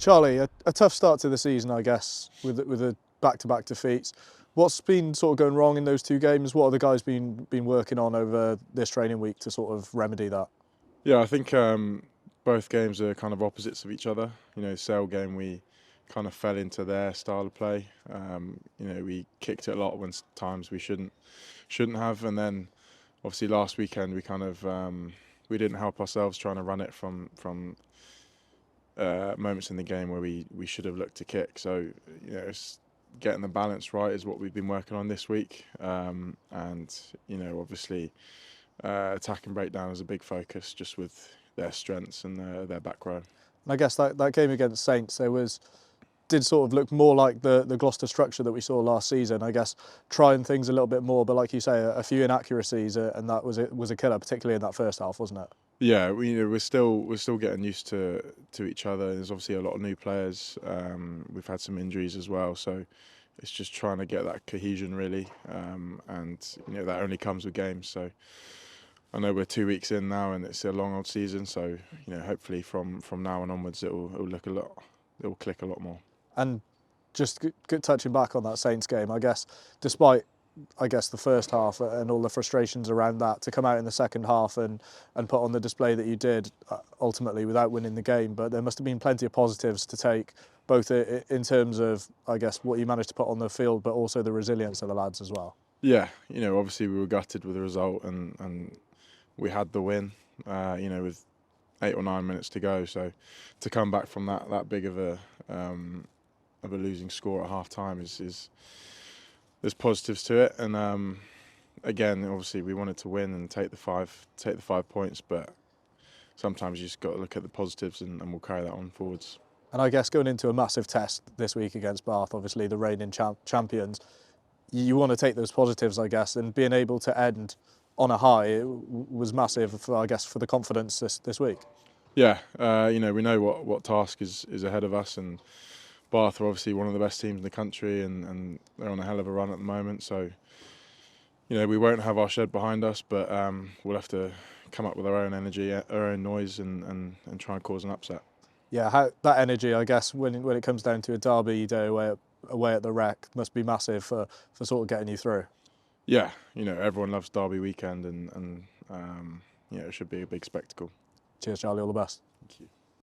Charlie, a tough start to the season, I guess, with a back-to-back defeats. What's been sort of going wrong in those two games? What have the guys been working on over this training week to sort of remedy that? Yeah, I think both games are kind of opposites of each other. Sale game we kind of fell into their style of play. We kicked it a lot when times we shouldn't have, and then obviously last weekend we kind of we didn't help ourselves trying to run it from moments in the game where we should have looked to kick. So it's getting the balance right is what we've been working on this week, and obviously. Attack and breakdown is a big focus, just with their strengths and their back row. And I guess that game against Saints, did sort of look more like the Gloucester structure that we saw last season. I guess trying things a little bit more, but like you say, a few inaccuracies, and that was a killer, particularly in that first half, wasn't it? Yeah, we're still getting used to each other. There's obviously a lot of new players. We've had some injuries as well, so it's just trying to get that cohesion really, and that only comes with games. So. I know we're 2 weeks in now, and it's a long old season. So hopefully from now on onwards, it'll click a lot more. And just touching back on that Saints game, I guess, despite the first half and all the frustrations around that, to come out in the second half and put on the display that you did, ultimately without winning the game, but there must have been plenty of positives to take, both in terms of, I guess, what you managed to put on the field, but also the resilience of the lads as well. Yeah, obviously we were gutted with the result, and we had the win, with 8 or 9 minutes to go. So to come back from that big of a losing score at half time is there's positives to it. And again, obviously we wanted to win and take the 5 points, but sometimes you just got to look at the positives, and we'll carry that on forwards. And I guess going into a massive test this week against Bath, obviously the reigning champions, you want to take those positives, I guess, and being able to end on a high was massive for the confidence this week. Yeah, we know what task is ahead of us, and Bath are obviously one of the best teams in the country, and they're on a hell of a run at the moment. So we won't have our shed behind us, but we'll have to come up with our own energy, our own noise, and try and cause an upset. Yeah, that energy, I guess, when it comes down to a derby day away at the Rec, must be massive for sort of getting you through. Yeah, everyone loves derby weekend, and it should be a big spectacle. Cheers, Charlie. All the best. Thank you.